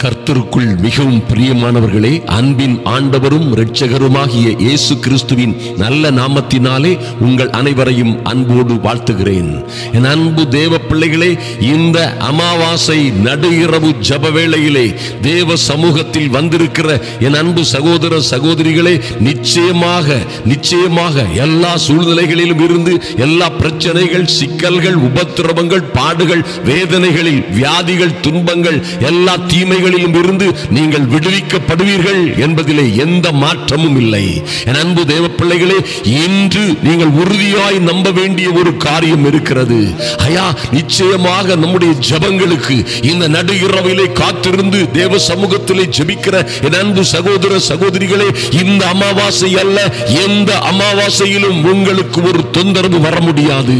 கர்த்தருக்குள் மிகவும் பிரியமானவர்களே, அன்பின் ஆண்டவரும் இரட்சகருமாகிய இயேசு கிறிஸ்துவின் நல்ல நாமத்தினாலே உங்கள் அனைவரையும் அன்போடு வாழ்த்துகிறேன். என் அன்பு தேவ பிள்ளைகளே, இந்த அமாவாசை நடு இரவு ஜப வேளையிலே தேவ சமூகத்தில் வந்திருக்கிற என் அன்பு சகோதர சகோதரிகளே, நிச்சயமாக எல்லா சூழ்நிலைகளிலும் இருந்து, எல்லா பிரச்சனைகள், சிக்கல்கள், உபத்திரவங்கள், பாடுகள், வேதனைகளில், வியாதிகள், துன்பங்கள், எல்லா தீமைகள் இருந்து நீங்கள் விடுவிக்கப்படுவீர்கள் என்பதிலே எந்த மாற்றமும் இல்லை. என் அன்பு தேவ பிள்ளைகளே, இன்று நீங்கள் உறுதியாய் நம்ப வேண்டிய ஒரு காரியம் இருக்கிறது. நிச்சயமாக நம்முடைய ஜெபங்களுக்கு இந்த நடு இரவிலே காத்திருந்து தேவ சமூகத்திலே ஜெபிக்கிற என் அன்பு சகோதர சகோதரிகளே, இந்த அமாவாசை அல்ல, எந்த அமாவாசையிலும் உங்களுக்கு ஒரு தொந்தரவு வர முடியாது.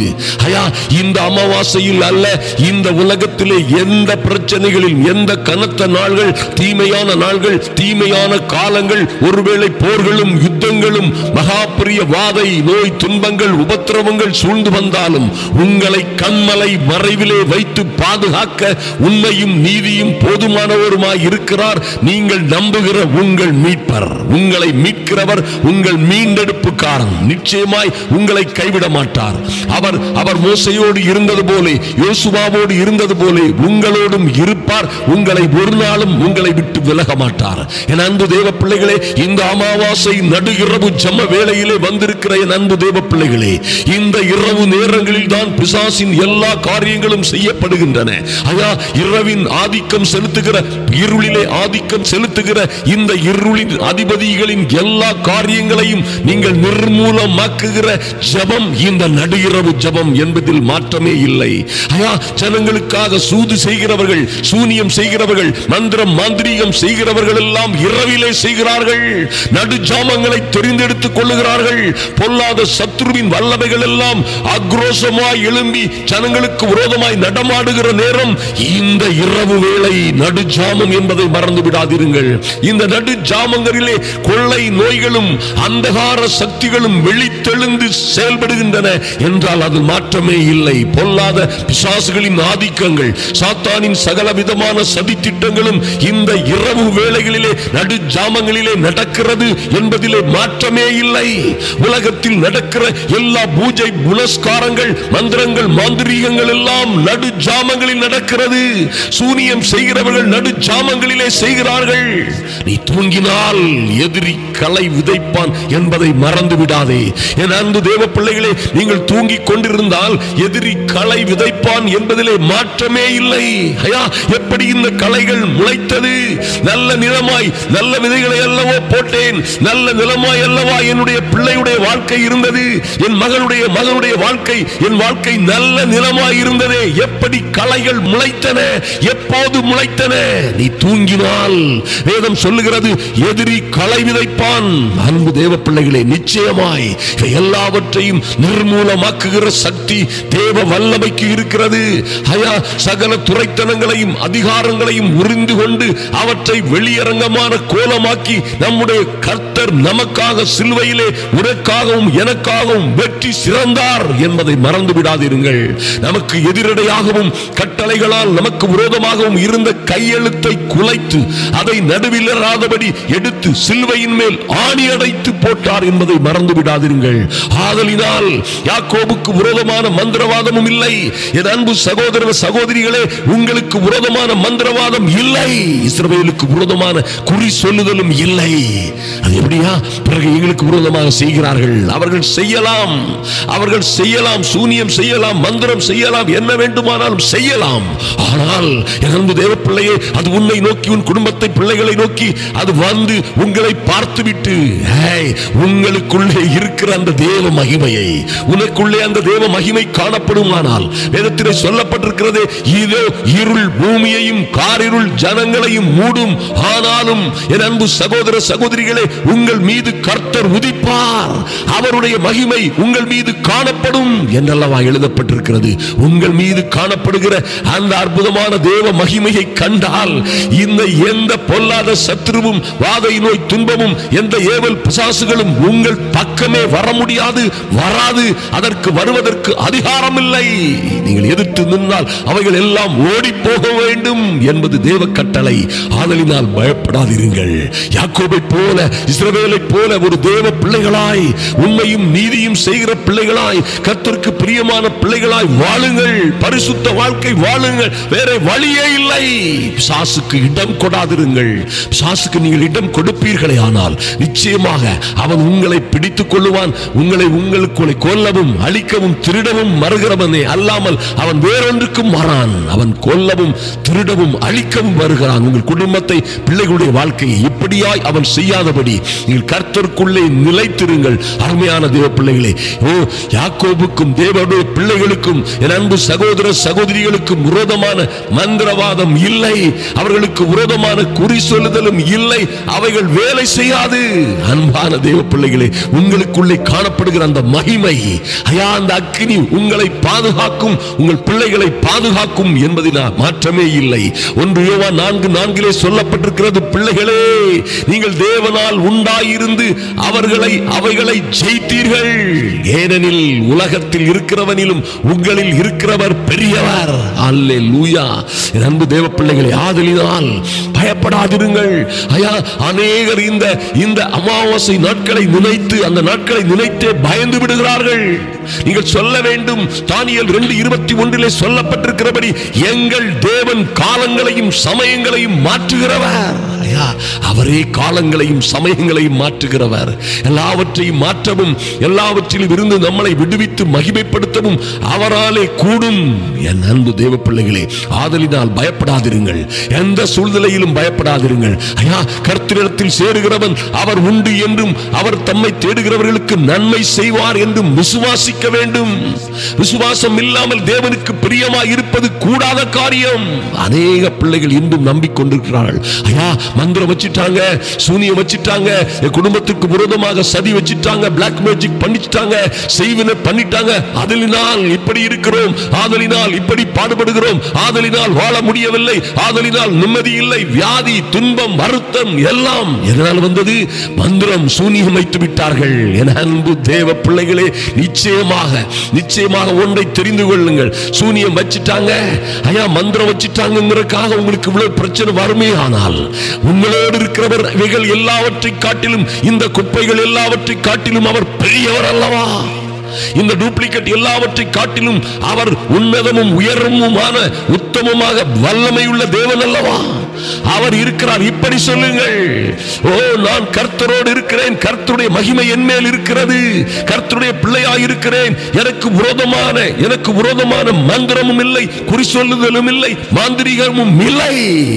இந்த அமாவாசையில் அல்ல, இந்த உலகத்திலே எந்த பிரச்சனைகளில், எந்த கனத்த நாள்கள், தீமையான நாள்கள், தீமையான காலங்கள், ஒருவேளை போர்களும் யுத்தங்களும் மகா பெரிய வாதை, நோய், துன்பங்கள், உபத்திரவங்கள் சூழ்ந்து வந்தாலும் உங்களை கண்மலை மறைவிலே வைத்து பாதுகாக்க உண்மையும் நீதியும் போதுமானவருமாய் இருக்கிறார். நீங்கள் நம்புகிற உங்கள் மீட்பர், உங்களை மீட்கிறவர், உங்கள் மீண்டெடுப்புக்காரன் நிச்சயமாய் உங்களை கைவிட மாட்டார். அவர் மோசையோடு இருந்தது போல, யோசுவாவோடு இருந்தது போல உங்களோடும் இருப்பார். உங்களை ஒரு நாளும் உங்களை விட்டு விலக மாட்டார். என் அன்பு தேவ பிள்ளைகளே, இந்த அமாவாசை நடு இரவு ஜெப வேளையிலே வந்திருக்கிற என் அன்பு தேவ பிள்ளைகளே, இந்த இரவு நேரங்களில் தான் பிசாசின் எல்லா காரியங்களும் செய்யப்படுகின்றன. இரவின் ஆதிக்கம் செலுத்துகிற, இருளிலே ஆதிக்கம் செலுத்துகிற இந்த இருளின் அதிபதிகளின் எல்லா காரியங்களையும் நீங்கள் நிர்மூலமாக்குகிற ஜெபம் இந்த நடு இரவு ஜெபம் என்பதில் மாற்றமே இல்லை. ஜனங்களுக்காக சூது செய்கிறவர்கள், சூனியம் செய்கிறவர்கள், மந்திரம் மாந்திரீகம் செய்கிறவர்கள் எல்லாம் இரவிலே செய்கிறார்கள். நடு ஜாமங்களை தெரிந்தெடுத்துக் கொள்ளுகிறார்கள். பொல்லாத சத்துருவின் வல்லமைகள் எல்லாம் ஆக்ரோஷமாய் எழும்பி ஜனங்களுக்கு விரோதமாய் நடமாடுகிற நேரம் இந்த இரவு வேளை நடு ஜாமம் என்பதை மறந்து விடாதீர்கள். இந்த நடு ஜாமங்களிலே கொள்ளை நோய்களும் அந்தகார சக்திகளும் வெளித்தெழுந்து செயல்படுகின்றன என்றால் அது மாற்றமே இல்லை. பொல்லாத பிசாசுகளின் ஆதிக்கங்கள், சாத்தானின் சகல விதமான சதி திட்டங்களும் இந்த இரவு வேளைகளிலே நடு ஜாமங்களிலே நடக்கிறது என்பதிலே மாற்றமே இல்லை. உலகத்தில் நடக்கிற எல்லா பூஜை புனஸ்காரங்கள், மந்திரங்கள், மாந்திரீகங்கள் எல்லாம் நடு ஜாமங்களில் நடக்கிறது. சூனியம் செய்கிறவர்கள் நடு ஜாமங்களிலே செய்கிறார்கள். நீ தூங்கினால் எதிரி களை விதைப்பான் என்பதை மறந்து விடாதே. என் அன்பு தேவ பிள்ளைகளே, நீங்கள் தூங்கிக் கொண்டிருந்தால் எதிரி களை விதைப்பான் என்பதிலே மாற்றமே இல்லை. எப்படி இந்த களைகள் முளைத்தது? நல்ல நிலமாய் நல்ல விதைகளை அல்லவோ போட்டேன், நல்ல நிலமாய் அல்லவா என்னுடைய பிள்ளையுடைய வாழ்க்கை இருந்தது, என் மகனுடைய வாழ்க்கை, என் வாழ்க்கை நல்ல நிலமாய் இருந்ததே. எப்படி களைகள் முளைத்தன? எப்போது முளைத்தன? நீ தூங்கினால் வேதம் சொல்லுகிறது எதிரி களை விதைப்பான். அன்பு தேவ பிள்ளைகளே, நிச்சயமாய் எல்லாவற்றையும் நிர்மூலமாக்குகிற சக்தி தேவ வல்லமைக்கு இருக்கிறது. சகல துரைத்தனங்களையும் அதிகாரங்களையும் உறிந்து கொண்டு அவற்றை வெளியரங்கமான கோலமாக்கி நம்முடைய கர்த்தர் நமக்காக சிலுவையிலே உனக்காகவும் எனக்காகவும் வெற்றி சிறந்தார் என்பதை மறந்து விடாதீர்கள். நமக்கு எதிரடையாகவும் கட்டளைகளால் நமக்கு விரோதமாகவும் இருந்த கையெழுத்தை குலைத்து அதை நடுவிலராதபடி எடுத்து சிலுவையின் மேல் ஆணி அடைத்து போட்டார் என்பதை மறந்து விடாதீர்கள். ஆதலினால் யாக்கோபுக்கு விரோதமான மந்திரவாதமும் இல்லை. என் அன்பு சகோதர சகோதரிகளே, உங்களுக்கு விரோதமான மந்திரவாதம் இல்லை. இஸ்ரவேலுக்கு விரோதமான குறி சொல்லுதலும் இல்லை. அது எப்படியா? பிறகு எங்களுக்கு விரோதமாக செய்கிறார்கள். அவர்கள் செய்யலாம், சூனியம் செய்யலாம், மந்திரம் செய்யலாம், என்ன வேண்டுமானாலும் செய்யலாம். ஆனால் என் தேவ பிள்ளையே, அது உன்னை நோக்கி, உன் குடும்பத்தை, பிள்ளைகளை நோக்கி அது வந்து உங்களை பார்த்துவிட்டு உங்களுக்குள்ளே இருக்கிற அந்த தேவ மகிமையை, உனக்குள்ளே அந்த தேவ மகிமை காணப்படுமானால் வேதத்திலே சொல்லப்பட்டிருக்கிறது, இதோ இருள் பூமியையும் காரிருள் ஜனங்களையும் மூடும், ஆனாலும் என் அன்பு சகோதர சகோதரிகளே, உங்கள் மீது கர்த்தர் உதிப்பார், அவருடைய மகிமை உங்கள் மீது காணப்படும் என்றல்லவா எழுதப்பட்டிருக்கிறது. உங்கள் மீது காணப்படுகிற அந்த அற்புதமான தேவ மகிமையை கண்டால் இந்த எந்த பொல்லாத சத்துருவும் வாதை நோய் துன்பமும் எந்த ஏவல் பிசாசுகளும் உங்கள் பக்கமே வர முடியாது, வராது. அதற்கு வருவதற்கு அதிகாரம் இல்லை. நீங்கள் எதிர்த்து நின்றால் அவைகள் எல்லாம் ஓடி போக வேண்டும் என்பது தேவ கட்டளை. ஆதலினால் பயப்படாதிருங்கள். யாக்கோபை போல, இஸ்ரவேலை போல ஒரு தேவ பிள்ளைகளாய், உண்மையும் நீதியும் செய்கிற பிள்ளைகளாய், கர்த்தருக்கு பிரியமான பிள்ளைகளாய் வாழுங்கள். பரிசுத்த வாழ்க்கை வாழுங்கள். வேற வழியே இல்லை. பிசாசுக்கு இடம் கொடாதிருங்கள். பிசாசுக்கு நீங்கள் இடம் கொடுப்பீர்களே ஆனால் நிச்சயமாக அவன் உங்களை பிடித்துக் கொள்ளுவான். உங்களுக்குள்ளே கொல்லவும் அழிக்கவும் திருடவும் மறுகிறவனே அல்லாமல் அவன் வேறொன்றுக்கும் மாறான். அவன் கொல்லவும் திருடவும் அழிக்கவும் வருகிறான். உங்கள் குடும்பத்தை, பிள்ளைகளுடைய வாழ்க்கையை இப்படியாய் அவன் செய்யாதபடி நீங்கள் கர்த்தருக்குள்ளே நிலைத்திருங்கள். அருமையான தேவ பிள்ளைகளே, யாக்கோபுக்கும் தேவனுடைய பிள்ளைகளுக்கும் என் அன்பு சகோதர சகோதரிகளுக்கும் விரோதமான மந்திரவாதம் இல்லை. அவர்களுக்கு விரோதமான குறி சொல்லுதலும் இல்லை. அவைகள் வேலை செய்யாது. அன்பான தேவ பிள்ளைகளே, உங்களுக்குள்ளே காணப்படுகிற அந்த மகிமை, அந்த அக்கினி உங்களை பாதுகாக்கும், உங்கள் பிள்ளைகளை பாதுகாக்கும் என்பதில் மாற்றமே இல்லை. 1 யோவான் 4:4 சொல்லப்பட்டிருக்கிறது, பிள்ளைகளே நீங்கள் தேவனால் உண்டாயிருந்து அவைகளை ஜெயித்தீர்கள். ஏனெனில் உலகத்தில் இருக்கிறவனிலும் உங்களில் இருக்கிறவர் பெரியவர். அல்லேலூயா. அன்பு தேவ பிள்ளைகளை, ஆதலினால் பயப்படாதிருங்கள். அநேகர் இந்த அமாவாசை நாட்களை நினைத்து, அந்த நாட்களை நினைத்தே பயந்து விடுகிறார்கள். நீங்கள் சொல்ல வேண்டும், தானியேல் 2:21 சொல்லப்பட்டிருக்கிறபடி எங்கள் தேவன் காலங்களையும் சமயங்களையும் மாற்றுகிறவர். அவரே காலங்களையும் சமயங்களையும் மாற்றுகிறவர். எல்லாவற்றையும் மாற்றவும் எல்லாவற்றிலும் இருந்து நம்மளை விடுவித்து மகிமைப்படுத்தவும் அவராலே கூடும். என் அன்பு தேவ பிள்ளைகளே, ஆதலினால் பயப்படாதிருங்கள். எந்த சூழ்நிலையிலும் பயப்படாதிருங்கள். கர்த்தரிடத்தில் சேருகிறவன் அவர் உண்டு என்றும் அவர் தம்மை தேடுகிறவர்களுக்கு நன்மை செய்வார் என்றும் விசுவாசிக்க வேண்டும். விசுவாசம் இல்லாமல் தேவனுக்கு பிரியமாய் இருப்பது கூடாத காரியம். அநேக பிள்ளைகள் இன்றும் நம்பிக்கொண்டிருக்கிறார்கள். மந்திரம் வச்சிட்டாங்க, சூனியம் வச்சிட்டாங்க, குடும்பத்துக்கு விரோதமாக சதி வச்சிட்டாங்க, பிளாக் மேஜிக் பண்ணிட்டாங்க, செய்வினை பண்ணிட்டாங்க. ஆதலினால் இப்படி இருக்கிறோம், ஆதலினால் இப்படி பாடுபடுகிறோம், ஆதலினால் வாழ முடியவில்லை, ஆதலினால் நிம்மதி இல்லை, வியாதி, துன்பம், வருத்தம் எல்லாம் எதனால் வந்தது? மந்திரம், சூனியம் வைத்து விட்டார்கள். என் அன்பு தேவ பிள்ளைகளே, நிச்சயமாக ஒன்றை தெரிந்து கொள்ளுங்கள். சூனியம் வச்சிட்டாங்க, மந்திரம் வச்சிட்டாங்கிறதுக்காக உங்களுக்கு இவ்வளவு பிரச்சனை வருமே ஆனால் உங்களோடு இருக்கிறவர் இவைகள் எல்லாவற்றை காட்டிலும், இந்த குப்பைகள் எல்லாவற்றை காட்டிலும் அவர் பெரியவர் அல்லவா? இந்த டூப்ளிகேட் எல்லாவற்றை காட்டிலும் அவர் உன்னதமும் உயர்வுமான உத்தமமாக வல்லமையுள்ள தேவன் அல்லவா? அவர் இருக்கிறார். இப்படி சொல்லுங்கள், நான் கர்த்தரோடு இருக்கிறேன், கர்த்தருடைய மகிமை என் மேல் இருக்கிறது, கர்த்தருடைய பிள்ளையாய் இருக்கிறேன், எனக்கு விரோதமான மந்திரமும் இல்லை, குறி சொல்லுதலும் இல்லை, மாந்திரிகமும் இல்லை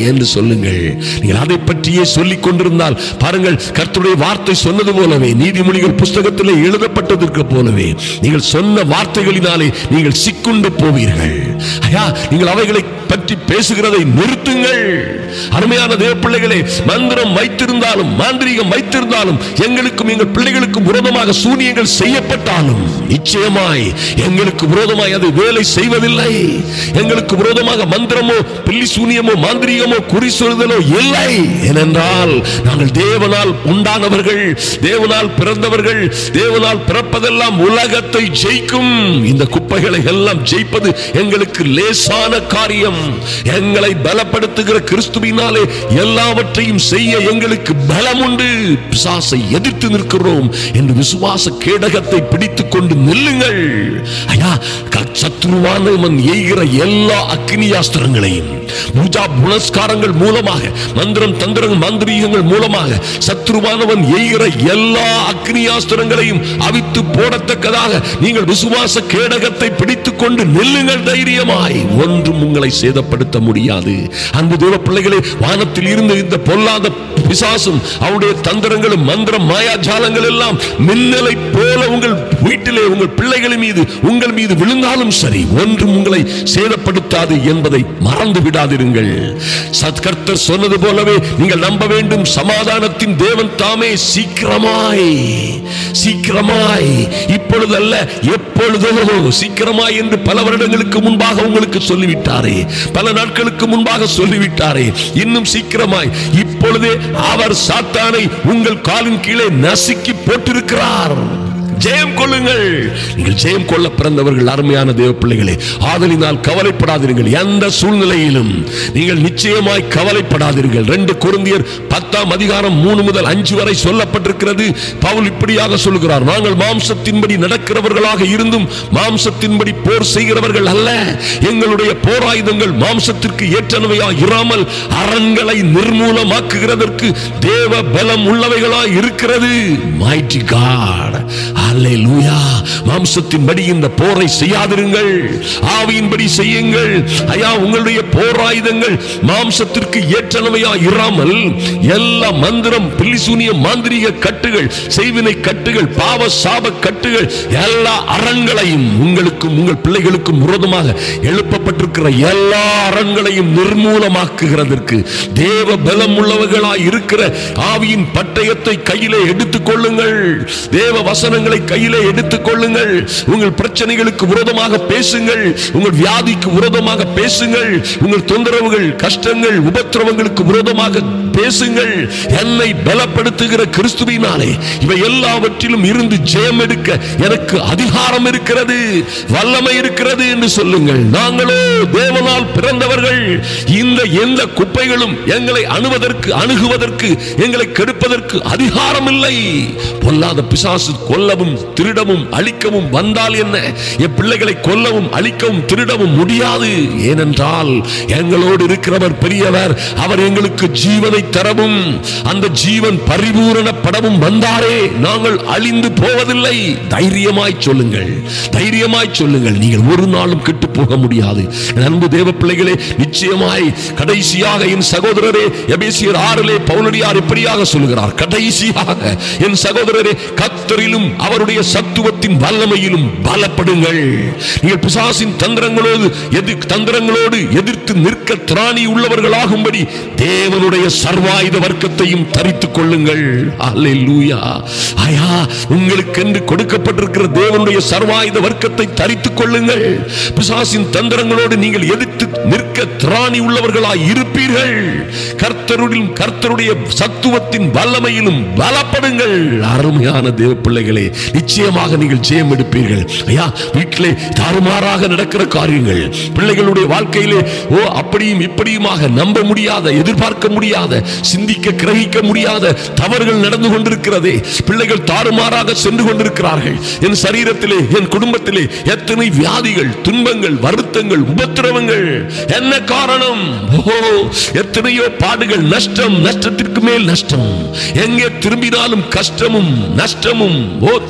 என்று சொல்லுங்கள். நீங்கள் அதை பற்றியே சொல்லிக் கொண்டிருந்தால் பாருங்கள், கர்த்தருடைய வார்த்தை சொன்னது போலவே, நீதிமொழிகள் புஸ்தகத்திலே எழுதப்பட்டதற்கு போலவே நீங்கள் சொன்ன வார்த்தைகளினாலே நீங்கள் சிக்குண்டு போவீர்கள். நீங்கள் அவைகளை பற்றி பேசுகிறதை நிறுத்துங்கள். அருமையான தேவ பிள்ளைகளே, மந்திரம் வைத்திருந்தாலும் மாந்திரீகம் வைத்திருந்தாலும் எங்களுக்கும் எங்கள் பிள்ளைகளுக்கும் விரோதமாக சூனியங்கள் செய்யப்பட்டாலும் நிச்சயமாய் எங்களுக்கு விரோதமாய் அது வேலை செய்வதில்லை. எங்களுக்கு விரோதமாக மந்திரமோ பில்லி சூனியமோ மாந்திரீகமோ குறி சொல்லுதலோ இல்லை. ஏனென்றால் நாங்கள் தேவனால் உண்டானவர்கள், தேவனால் பிறந்தவர்கள். தேவனால் பிறப்பதெல்லாம் உலகத்தை ஜெயிக்கும். இந்த குப்பைகளை எல்லாம் ஜெயிப்பது எங்களுக்கு லேசான காரியம். எங்களை பலப்படுத்துகிற கிறிஸ்துவினாலே எல்லாவற்றையும் செய்ய எங்களுக்கு பலம் உண்டு. பிசாசை எதிர்த்து நிற்கிறோம் என்று விசுவாச கேடகத்தை பிடித்துக் கொண்டு நில்லுங்கள். சத்ருவானவன் எய்கிற எல்லா அக்னியாஸ்திரங்களையும் பூஜா புனஸ்காரங்கள் மூலமாக, மந்திரம் தந்திரம் மாந்திரீகங்கள் மூலமாக சத்ருவானவன் எய்கிற எல்லா அக்னியாஸ்திரங்களையும் அவித்து போடத்தக்கதாக நீங்கள் விசுவாச கேடகத்தை பிடித்துக் கொண்டு நில்லுங்கள் தைரியமாய். ஒன்றும் உங்களை சேதப்படுத்த முடியாது. அன்பு தேவ பிள்ளைகளே, வானத்தில் இருந்து இந்த பொல்லாத பிசாசும் அவருடைய தந்திரங்களும் மந்திரம் மாயாஜாலங்கள் எல்லாம் மின்னலை போல உங்கள் வீட்டிலே உங்கள் பிள்ளைகளின் மீது உங்கள் மீது விழுந்தாலும் சரி, ஒன்றும் உங்களை சேதப்படுத்தாது என்பதை மறந்து விடாதிருங்கள். கர்த்தர் சொன்னது போலவே நீங்கள் நம்ப வேண்டும், சமாதானத்தின் தேவன் தாமே சீக்கிரமாய் இப்பொழுதல்ல எப்பொழுதோ சீக்கிரமாய் என்று பல வருடங்களுக்கு முன்பாக உங்களுக்கு சொல்லிவிட்டாரே, பல நாட்களுக்கு முன்பாக சொல்லிவிட்டாரே. இன்னும் சீக்கிரமாய் இப்பொழுதே அவர் சாத்தானை உங்கள் காலின் கீழே நசுக்கி போட்டிருக்கிறார். ஜெயம் கொள்ளுங்கள். நீங்கள் ஜெயம் கொள்ள பிறந்தவர்கள், அருமையான தேவ பிள்ளைகளே. ஆதலினால் கவலைப்படாதீர்கள். எந்த சூழ்நிலையிலும் நீங்கள் நிச்சயமாய் கவலைப்படாதீர்கள். 2 கொரிந்தியர் 10ஆம் அதிகாரம் 3 முதல் 5 வரை சொல்லப்பட்டிருக்கிறது. பவுல் இப்படியாக சொல்கிறார், நாங்கள் மாம்சத்தின்படி நடக்கிறவர்களாக இருந்தும் மாம்சத்தின்படி போர் செய்கிறவர்கள் அல்ல. எங்களுடைய போராயுதங்கள் மாம்சத்திற்கு ஏற்றனவையாக இராமல் அரண்களை நிர்மூலமாக்குகிறதற்கு தேவ பலம் உள்ளவைகளாய் இருக்கிறது. Mighty God. அல்லேலூயா. மாம்சத்தின்படி இந்த போரை செய்யாதிருங்கள், ஆவியின்படி செய்யுங்கள். ஐயா, உங்களுடைய போராயுதங்கள் மாம்சத்திற்கு ஏற்றனவையா இராமல் எல்லா மந்திரம், பில்லிசூனிய, மாந்திரீக கட்டுகள், செய்வினை கட்டுகள், பாவ சாப கட்டுகள், எல்லா அரண்களையும் உங்களுக்கும் உங்கள் பிள்ளைகளுக்கும் விரோதமாக எழுப்பப்பட்டிருக்கிற எல்லா அரண்களையும் நிர்மூலமாக்குகிறதற்கு தேவ பலம் உள்ளவர்களாய் இருக்கிற ஆவியின் பட்டயத்தை கையிலே எடுத்துக் கொள்ளுங்கள். தேவ வசனங்களை கையிலே எடுத்துக் கொள்ளுங்கள். உங்கள் பிரச்சனைகளுக்கு விரோதமாக பேசுங்கள், உங்கள் வியாதிக்கு விரோதமாக பேசுங்கள், உங்கள் தொந்தரவுகள், கஷ்டங்கள், உபத்திரவங்களுக்கு விரோதமாக பேசுங்கள். என்னை பலப்படுத்துகிற கிறிஸ்துவினாலே இவை எல்லாவற்றிலும் இருந்து ஜெயம் எடுக்க எனக்கு அதிகாரம் இருக்கிறது, வல்லமை இருக்கிறது என்று சொல்லுங்கள். நாங்களோ தேவனால் பிறந்தவர்கள். இந்த எந்த குப்பைகளும் எங்களை அணுகுவதற்கு எங்களை கெடுப்பதற்கு அதிகாரம் இல்லை. பொல்லாத பிசாசு கொல்லவும் திருடவும் அழிக்கவும் வந்தால் என்ன, என் பிள்ளைகளை கொல்லவும் அழிக்கவும் திருடவும் முடியாது. ஏனென்றால் எங்களோடு இருக்கிறவர் பெரியவர். அவர் எங்களுக்கு ஜீவனை தரவும் அந்த ஜீவன் பரிபூரணப்படவும் வந்தாரே. நாங்கள் அழிந்து போவதில்லை. தைரியமாய் சொல்லுங்கள், தைரியமாய் சொல்லுங்கள். நீங்கள் ஒரு நாளும் கெட்டு போக முடியாது. அன்பு தேவ பிள்ளைகளே, நிச்சயமாய் கடைசியாக என் சகோதரரே, எபேசியர் 6 பவுலடியார் இப்படியாக சொல்கிறார், கடைசியாக என் சகோதரரே, கர்த்தரிலும் அவருடைய சத்துவத்தின் வல்லமையிலும் பலப்படுங்கள். நீங்கள் பிசாசின் தந்திரங்களோடு எதிர்த்து நிற்க திராணி உள்ளவர்களாகும்படி தேவனுடைய சர்வாயுத வர்க்கத்தையும் தரித்துக் கொள்ளுங்கள். அல்லேலூயா. ஆயா, உங்களுக்கென்று கொடுக்கப்பட்டிருக்கிற தேவனுடைய சர்வாயுத வர்க்கத்தை தரித்துக் கொள்ளுங்கள். பிசாசின் தந்திரங்களோடு நீங்கள் எதிர்த்து நிற்க திராணி உள்ளவர்களாய் இருப்பீர்கள். கர்த்தருடைய சத்துவத்தின் வல்லமையிலும் பலப்படுங்கள். அருமையான தேவ பிள்ளைகளே, நிச்சயமாக நீங்கள் ஜெயம் எடுப்பீர்கள். ஐயா, வீட்டிலே தாறுமாறாக நடக்கிற காரியங்கள், பிள்ளைகளுடைய வாழ்க்கையிலே அப்படியும் இப்படியுமாக நம்ப முடியாத, எதிர்பார்க்க முடியாத, சிந்திக்க கிரகிக்க முடியாத தவறுகள் நடந்து கொண்டிருக்கிறதே. பிள்ளைகள் தாறுமாறாக சென்று கொண்டிருக்கிறார்கள். என் சரீரத்திலே, என் குடும்பத்திலே எத்தனை வியாதிகள், துன்பங்கள், வருத்தங்கள், உபத்திரவங்கள். என்ன காரணம்? எத்தனையோ பாடுகள், நஷ்டம், நஷ்டத்திற்கு மேல் நஷ்டம். எங்கே திரும்பினாலும் கஷ்டமும் நஷ்டமும்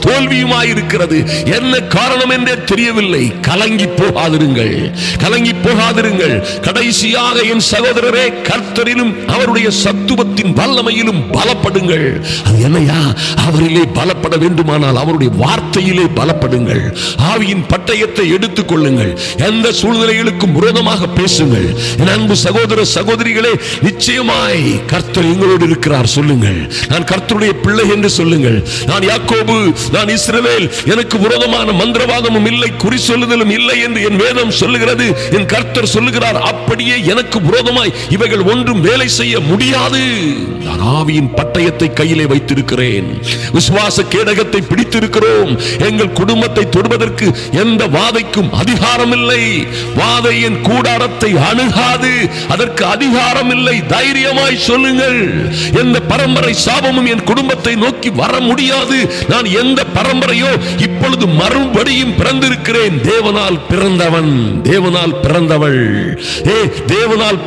தோல்வியுமாயிருக்கிறது. என்ன காரணம் என்றே தெரியவில்லை. கலங்கி போகாதிருங்கள், கலங்கி போகாதிருங்கள். கடைசியாக என் சகோதரரே, கர்த்தரிலும் அவருடைய சத்துவத்தின் வல்லமையிலும் பலப்படுங்கள். அது என்னையா? அவரிலே பலப்பட வேண்டுமானால் அவருடைய வார்த்தையிலே பலப்படுங்கள். ஆவியின் பட்டயத்தை எடுத்துக் கொள்ளுங்கள். எந்த சூழ்நிலைகளுக்கும் விரோதமாக பேசுங்கள். என் அன்பு சகோதர சகோதரிகளே, நிச்சயமாய் கர்த்தர் எங்களோடு இருக்கிறார் சொல்லுங்கள். நான் கர்த்தருடைய பிள்ளை என்று சொல்லுங்கள். நான் யாக்கோபு, நான் இஸ்ரவேல், எனக்கு விரோதமான மந்திரவாதமும் இல்லை, குறி சொல்லுதலும் இல்லை என்று என் வேதம் சொல்லுகிறது. என் கர்த்தர் சொல்லுகிறார், அப்படியே எனக்கு விரோதமாய் இவைகள் ஒன்றும் வேலை செய்ய முடியாது. நான் ஆவியின் பட்டயத்தை கையிலே வைத்திருக்கிறேன். விசுவாச கேடகத்தை பிடித்திருக்கிறோம். எங்கள் குடும்பத்தை தொடுவதற்கு எந்த வாதைக்கும் அதிகாரம் இல்லை. வாதை என் கூடாரத்தை அணுகாது, அதற்கு அதிகாரம் இல்லை. தைரியமாய் சொல்லுங்கள். எந்த பரம்பரை சாபமும் என் குடும்பத்தை நோக்கி வர முடியாது. நான் எந்த பரம்பரையோ இப்பொழுது மறுபடியும் பிறந்திருக்கிறேன். தேவனால் பிறந்தவன், தேவனால் பிறந்தவள். தேவனால்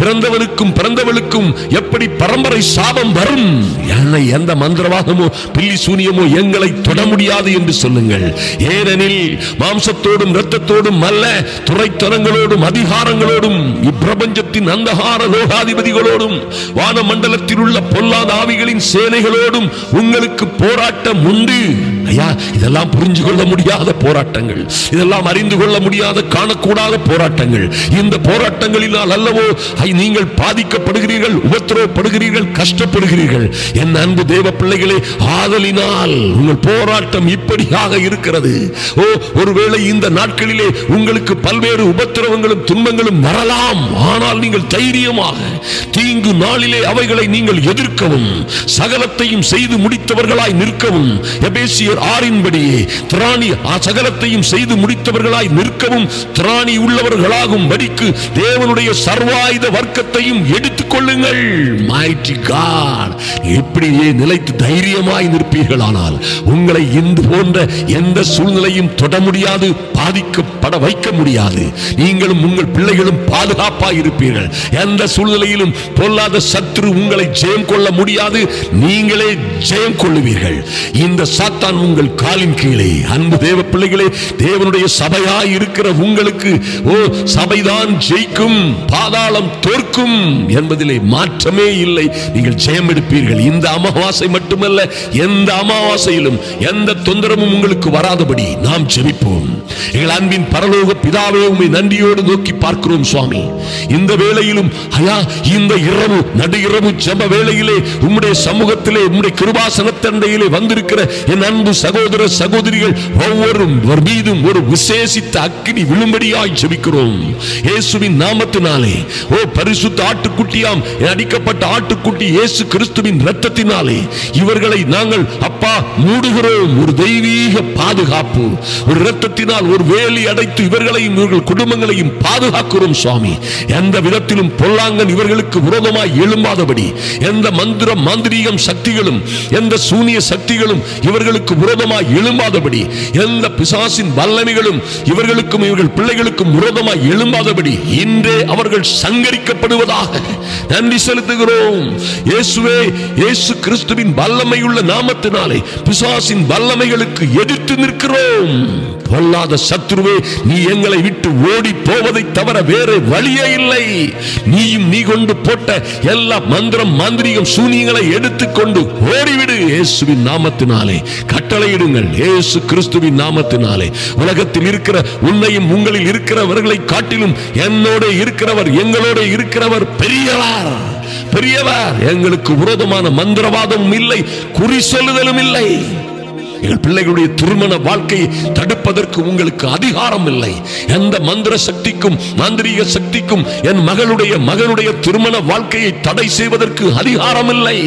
பிறந்தவனுக்கும் பிறந்தவளுக்கும் எப்படி பரம்பரை சாபம் வரும்? என்னை எந்த மந்திரவாதமோ பில்லி சூனியமோ எங்களை தொட முடியாது என்று சொல்லுங்கள். ஏனெனில் மாம்சத்தோடும் இரத்தத்தோடும் அல்ல, துரைத்தனங்களோடும் அதிகாரங்களோடும் இப்பிரபஞ்சத்தின் அந்தகார லோகாதிபதிகளோடும் வான மண்டலத்தில் உள்ள பொல்லாத ஆவிகளின் சேனைகளோடும் உங்களுக்கு போராட்டம் உண்டு. ஐயா, இதெல்லாம் புரிஞ்சு கொள்ள முடியாத போராட்டங்கள், இதெல்லாம் அறிந்து கொள்ள முடியாத காணக்கூடாத போராட்டங்கள். இந்த போராட்டங்களினால் அல்லவோ நீங்கள் பாதிக்கப்படுகிறீர்கள், உபத்திரவப்படுகிறீர்கள், கஷ்டப்படுகிறீர்கள். என் அன்பு தேவ பிள்ளைகளே, ஆதலினால் உங்கள் போராட்டம் இப்படியாக இருக்கிறது. ஒருவேளை இந்த நாட்களிலே உங்களுக்கு பல்வேறு உபத்திரவங்களும் துன்பங்களும் வரலாம். ஆனால் நீங்கள் தைரியமாக தீங்கு நாளிலே அவைகளை நீங்கள் எதிர்க்கவும், சகலத்தையும் செய்து முடித்தவர்களாய் நிற்கவும், எபேசியர் 6 திராணி சகலத்தையும் செய்து முடித்தவர்களாய் நிற்கவும், திராணி உள்ளவர்களாகும் படிக்கு தேவனுடைய சர்வாயுத வர்க்கத்தையும் எடுத்துக் கொள்ளுங்கள். Mighty God, எப்படியே நிலைத்து தைரியமாய் நிற்பீர்களானால் உங்களை இந்த போன்ற எந்த சூழ்நிலையும் தொட முடியாது, பாதிக்கப்பட வைக்க முடியாது. நீங்களும் உங்கள் பிள்ளைகளும் பாதுகாப்பாய் இருப்பீர்கள். எந்த சூழ்நிலையிலும் பொல்லாத சத்துரு உங்களை ஜெயம் கொள்ள முடியாது, நீங்களே ஜெயம் கொள்ளுவீர்கள். இந்த சாத்தான் உங்கள் காலின் கீழே. அன்பு தேவ பிள்ளைகளே, தேவனுடைய சபையாய் இருக்கிற உங்களுக்கு சபைதான் ஜெயிக்கும், பாதாளம் தோற்கும் என்பதிலே மாற்றமே இல்லை. நீங்கள் ஜெயம் எடுப்பீர்கள். இந்த அமாவாசை மட்டுமல்ல, எந்த அமாவாசையிலும் எந்த தொந்தரவும் உங்களுக்கு வராதபடி நாம் ஜெபிப்போம். எங்கள் அன்பின் பரலோக பிதாவே, உம்மை நன்றியோடு நோக்கி பார்க்கிறோம் சுவாமி. இந்த வேளையிலும் ஐயா, இந்த இரவு நடு இரவு ஜெப வேளையிலே உம்முடைய சமூகத்திலே, உம்முடைய கிருபாசனத்தண்டையிலே வந்திருக்கிற என் அன்பு சகோதர சகோதரிகள் ஒவ்வொருவர் மீதும் ஒரு விசேஷித்த அக்கினி விழும்படியாய் ஜெபிக்கிறோம் இயேசுவின் நாமத்தினாலே. பரிசுத்த ஆட்டுக்குட்டியாம் அடிக்கப்பட்ட ஆட்டுக்குட்டி இயேசு கிறிஸ்துவின் இரத்தத்தினாலே இவர்களை நாங்கள் அப்பா மூடுகிறோம். ஒரு தெய்வீக பாதுகாப்பு, ஒரு இரத்தத்தினால் ஒரு வேலி அடைத்து இவர்களையும் இவர்கள் குடும்பங்களையும் பாதுகாக்கிறோம் சுவாமி. எந்த விதத்திலும் பொல்லாங்கன் இவர்களுக்கு விரோதமாய் எழும்பாதபடி, எந்த மந்திரம் மாந்திரீகம் சக்திகளும் எந்த சூனிய சக்திகளும் இவர்களுக்கு விரோதமாய் எழும்பாதபடி, எந்த பிசாசின் வல்லமைகளும் இவர்களுக்கும் இவர்கள் பிள்ளைகளுக்கும் விரோதமாய் எழும்பாதபடி இன்றே அவர்கள் சங்கரிக்கப்படுவதாக நன்றி செலுத்துகிறோம். இயேசுவே, இயேசு கிறிஸ்துவின் வல்லமையுள்ள நாமத்தினாலே பிசாசின் வல்லமைகளுக்கு எதிர்த்து நிற்கிறோம். பொல்லாத சத்துருவே, நீ எங்களை விட்டு ஓடி போவதை தவிர வேறு வழியே இல்லை. நீயும் நீ கொண்டு போட்ட எல்லா மந்திரம் மாந்திரீகம் சூனியங்களை எடுத்துக்கொண்டு ஓடிவிடு. இயேசுவின் நாமத்தினாலே கட்டளையிடுங்கள். இயேசு கிறிஸ்துவின் நாமத்தினாலே உலகத்தில் இருக்கிற உன்னையும் உங்களில் இருக்கிறவர்களை காட்டிலும் என்னோட இருக்கிறவர், எங்களோட இருக்கிறவர் பெரியவர், பெரியவர். எங்களுக்கு விரோதமான மந்திரவாதமும் இல்லை, குறி சொல்லுதலும் இல்லை. எங்கள் பிள்ளைகளுடைய திருமண வாழ்க்கையை தடுப்பதற்கு உங்களுக்கு அதிகாரம் இல்லை. எந்த மந்திர சக்திக்கும் மாந்திரீக சக்திக்கும் என் மகனுடைய திருமண வாழ்க்கையை தடை செய்வதற்கு அதிகாரம் இல்லை.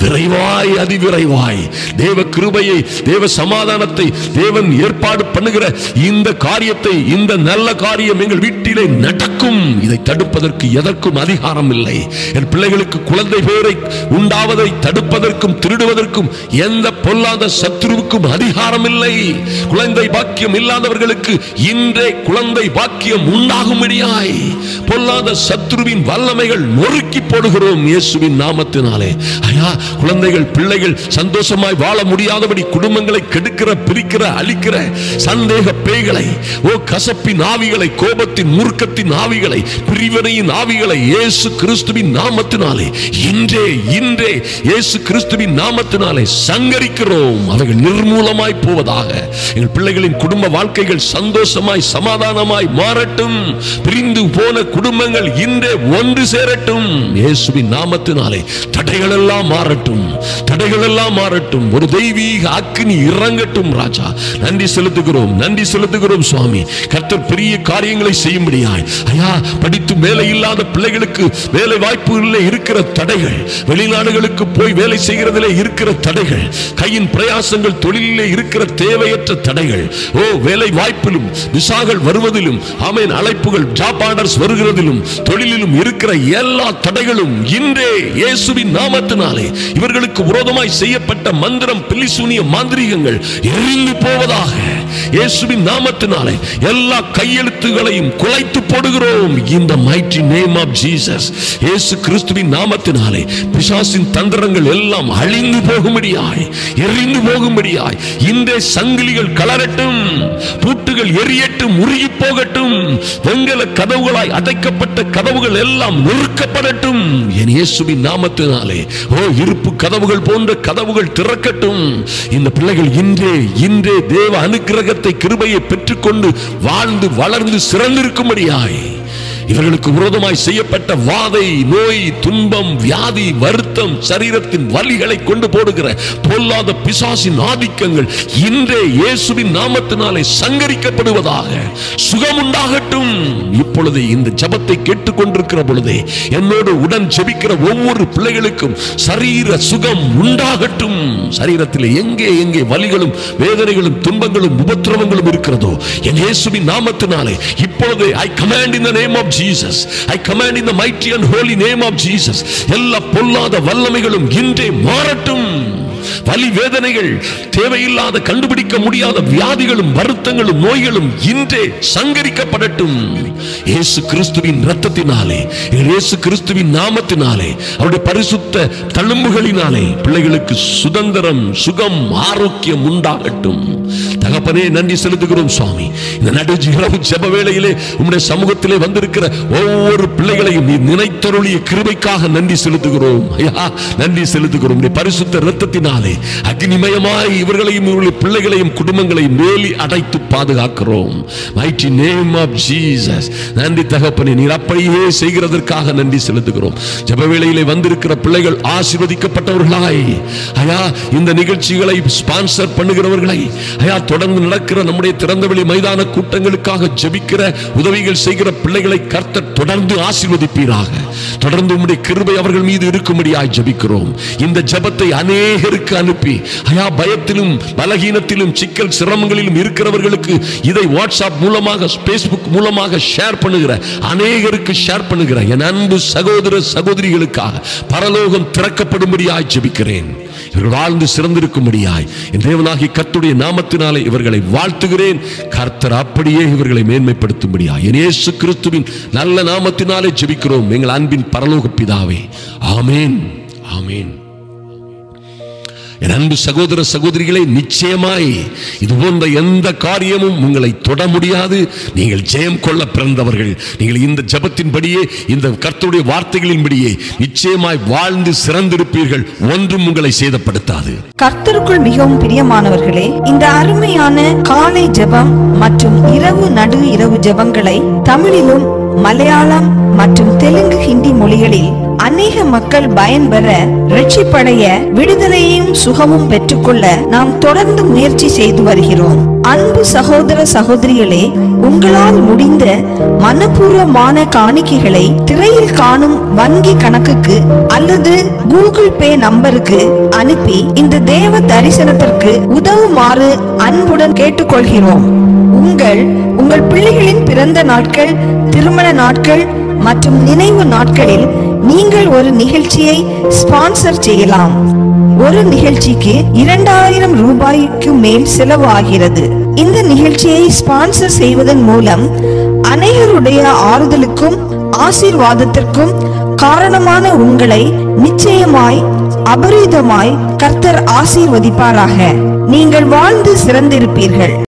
விரைவாய், அதிவிரைவாய் தேவ கிருபையை, தேவ சமாதானத்தை தேவன் ஏற்பாடு பண்ணுகிற இந்த காரியத்தை, இந்த நல்ல காரியம் எங்கள் வீட்டிலே நடக்கும். இதை தடுப்பதற்கு எதற்கும் அதிகாரம் இல்லை. என் பிள்ளைகளுக்கு குழந்தை பேரை உண்டாவதை தடுப்பதற்கும் திருடுவதற்கும் எந்த பொல்லாத சத்துருவுக்கு அதிகாரம் இல்லை. குழந்தை பாக்கியம் இல்லாதவர்களுக்கு இன்றே குழந்தை பாக்கியம் உண்டாகும்படியாய் பொல்லாத சத்துருவின் வல்லமைகள் நொறுக்கி போடுகிறோம் இயேசுவின் நாமத்தினாலே. ஐயா, குழந்தைகள் பிள்ளைகள் சந்தோஷமாய் வாழ முடியாதபடி குடும்பங்களை கெடுக்கிற, பிரிக்கிற, அழிக்கிற சந்தேக பேய்களை, கசப்பின் ஆவிகளை, கோபத்தின் மூர்க்கத்தின் ஆவிகளை, பிரிவினையின் ஆவிகளை இயேசு கிறிஸ்துவின் நாமத்தினாலே இன்றே இயேசு கிறிஸ்துவின் நாமத்தினாலே சங்கரிக்கிறோம். அவைகள் நிர்மூலமாய் போவதாக. எங்கள் பிள்ளைகளின் குடும்ப வாழ்க்கைகள் சந்தோஷமாய் சமாதானமாய் மாறட்டும். பிரிந்து போன குடும்பங்கள் இன்றே ஒன்று சேரட்டும் இயேசுவின் நாமத்தினாலே. தடைகள் எல்லாம் மாறட்டும், தடைகள் எல்லாம் மாறட்டும். ஒரு தெய்வீக அக்கினி இறங்கட்டும் ராஜா. நன்றி செலுத்துகிறோம், நன்றி செலுத்துகிறோம் சுவாமி. கர்த்தர் பெரிய காரியங்களை செய்யும்படியாய். ஐயா, படித்து வேலை இல்லாத பிள்ளைகளுக்கு வேலை வாய்ப்புகளில் இருக்கிற தடைகள், வெளிநாடுகளுக்கு போய் வேலை செய்கிறதிலே இருக்கிற தடைகள், கையின் பிரயாசங்கள் தொழிலிலே இருக்கிற தேவையற்ற தடைகள், வேலை வாய்ப்பிலும் விசாகள் வருவதிலும், ஆமென், அழைப்புகள் ஜாப் ஆர்டர்ஸ் வருகிறதிலும் தொழிலிலும் இருக்கிற எல்லா தடைகளும் இன்றே இயேசுவின் நாமத்தினாலே இவர்களுக்கு விரோதமாய் செய்யப்பட்ட மந்திரம், பில்லிசூனிய மாந்திரீகங்கள் எரிந்து போவதாக. இயேசுவின் நாமத்தினாலே எல்லா கையெழுத்துகளையும் குலைத்து போடுகிறோம். இந்த mighty name of Jesus. இயேசு கிறிஸ்துவின் நாமத்தினாலே பிசாசின் தந்திரங்கள் எல்லாம் அழிந்து போகும்படியாய், எரிந்து போகும்படியாய் இந்த சங்கிலிகள் கலரட்டும், பூட்டுகள் எரியட்டும், உருகி போகட்டும். வெங்கல கதவுகளாய் அடைக்கப்பட்ட கதவுகள் எல்லாம் நொறுக்கப்படட்டும் என் இயேசுவின் நாமத்தினாலே. இருப்பு கதவுகள் போன்ற கதவுகள் திறக்கட்டும். இந்த பிள்ளைகள் இன்றே தேவ அனுக்கிரகத்தை, கிருபையை பெற்றுக்கொண்டு வாழ்ந்து வளர்ந்து சிறந்திருக்கும்படியாய் இவர்களுக்கு விரோதமாய் செய்யப்பட்ட வாதை, நோய், துன்பம், வியாதி, வருத்தம், சரீரத்தின் வலிகளை கொண்டு போடுகிற பொல்லாத பிசாசின் ஆதிக்கங்கள் இன்றே இயேசுவின் நாமத்தினாலே சங்கரிக்கப்படுவதாக. சுகம் உண்டாகட்டும். இப்பொழுதே இந்த ஜபத்தை கேட்டுக்கொண்டிருக்கிற பொழுதே என்னோடு உடன் ஜெபிக்கிற ஒவ்வொரு பிள்ளைகளுக்கும் சரீர சுகம் உண்டாகட்டும். சரீரத்தில் எங்கே வலிகளும் வேதனைகளும் துன்பங்களும் உபத்திரவங்களும் இருக்கிறதோ என் இயேசுவின் நாமத்தினாலே இப்பொழுதே I command in the name of Jesus, I command in the mighty and holy name of Jesus, எல்லா பொல்லாத வல்லமைகளும் இன்றே மாறட்டும். வலி வேதனைகள், தேவையில்லாத கண்டுபிடிக்க முடியாத வியாதிகளும் வருத்தங்களும் நோய்களும் இன்றே சங்கரிக்கப்படட்டும். இயேசு கிறிஸ்துவின் இரத்தத்தினாலே, இயேசு கிறிஸ்துவின் நாமத்தினாலே, அவருடைய பரிசுத்த தழும்புகளினாலே பிள்ளைகளுக்கு சுதந்திரம், சுகம், ஆரோக்கியம் உண்டாகட்டும். தகப்பனே நன்றி செலுத்துகிறோம் சுவாமி. இந்த நடுஜிரவு ஜெப வேளையிலே உம்முடைய சமூகத்திலே வந்திருக்கிற ஒவ்வொரு பிள்ளைகளையும் நீ நினைத்தருளிய கிருபைக்காக நன்றி செலுத்துகிறோம். ஐயா நன்றி செலுத்துகிறோம். பரிசுத்த இரத்தத்தினாலே அக்னிமயமாய் இவர்களையும் இவர்களுடைய பிள்ளைகளையும் குடும்பங்களையும் வேலி அடைத்து பாதுகாக்கிறோம். mighty name of Jesus. நன்றி தகப்பனே, நீர் அப்படியே செய்கிறதற்காக நன்றி செலுத்துகிறோம். ஜெப வேளையிலே வந்திருக்கிற பிள்ளைகள் ஆசீர்வதிக்கப்பட்டவர்களாய், ஐயா இந்த நிகழ்ச்சிகளை ஸ்பான்சர் பண்ணுகிறவர்களை, ஐயா தொடர்ந்து நடக்கிற நம்முடைய திறந்தவெளி மைதான கூட்டங்களுக்காக ஜெபிக்கிற உதவிகள் செய்கிற பிள்ளைகளை கர்த்தர் தொடர்ந்து ஆசீர்வதிப்பீராக. தொடர்ந்து உம்முடைய கிருபை அவர்கள் மீது இருக்கும்படியாய் ஜெபிக்கிறோம். இந்த ஜெபத்தை அநேகருக்கு அனுப்பி, ஐயா பயத்திலும் பலகீனத்திலும் சிக்கல் சிரமங்களிலும் இருக்கிறவர்களுக்கு இதை வாட்ஸ்அப் மூலமாக, பேஸ்புக் மூலமாக ஷேர் பண்ணுகிற அநேகருக்கு ஷேர் பண்ணுகிற என் அன்பு சகோதர சகோதரிகளுக்காக பரலோகம் திறக்கப்படும்படியாய் ஜெபிக்கிறேன். இவர்கள் வாழ்ந்து சிறந்திருக்கும்படியாய் என் தேவனாகிய கர்த்தருடைய நாமத்தினாலே இவர்களை வாழ்த்துகிறேன். கர்த்தர் அப்படியே இவர்களை மேன்மைப்படுத்தும்படியாய் என் இயேசு கிறிஸ்துவின் நல்ல நாமத்தினாலே ஜெபிக்கிறோம் எங்கள் அன்பின் பரலோக பிதாவே. ஆமென், ஆமென். என் அன்பு சகோதர சகோதரிகளை, நிச்சயமாய் இது போன்ற எந்த காரியமும் உங்களை தொட முடியாது. நீங்கள் ஜெயம் கொள்ள பிறந்தவர்கள். நீங்கள் இந்த ஜெபத்தின்படியே, இந்த கர்த்தருடைய வார்த்தைகளின்படியே நிச்சயமாய் வாழ்ந்து சிறந்திருப்பீர்கள். ஒன்றும் உங்களை சேதப்படுத்தாது. கர்த்தருக்குள் மிகவும் பிரியமானவர்களே, இந்த அருமையான காலை ஜெபம் மற்றும் இரவு ஜெபங்களை தமிழிலும் மலையாளம் மற்றும் தெலுங்கு, ஹிந்தி மொழிகளில் அநேக மக்கள் பயன்பெற, ரட்சிப்படைய, விடுதலையும் சுகமும் பெற்றுக்கொள்ள நாம் தொடர்ந்து முயற்சி செய்து வருகிறோம். அன்பு சகோதர சகோதரிகளே, உங்களால் முடிந்த மனப்பூர்வமான காணிக்கைகளை திரையில் காணும் வங்கி கணக்குக்கு அல்லது கூகுள் பே நம்பருக்கு அனுப்பி இந்த தேவ தரிசனத்திற்கு உதவுமாறு அன்புடன் கேட்டுக்கொள்கிறோம். உங்கள் பிள்ளைகளின் பிறந்த நாட்கள், திருமண நாட்கள் மற்றும் நினைவு நாட்களில் நீங்கள் ஒரு நிகழ்ச்சியை ஸ்பான்சர் செய்யலாம். ஒரு நிகழ்ச்சிக்கு 2000 ரூபாய்க்கு மேல் செலவு ஆகிறது. இந்த நிகழ்ச்சியை ஸ்பான்சர் செய்வதன் மூலம் அனைவருடைய ஆறுதலுக்கும் ஆசீர்வாதத்திற்கும் காரணமான உங்களை நிச்சயமாய் அபரிதமாய் கர்த்தர் ஆசீர்வதிப்பாராக. நீங்கள் வாழ்ந்து சிறந்திருப்பீர்கள்.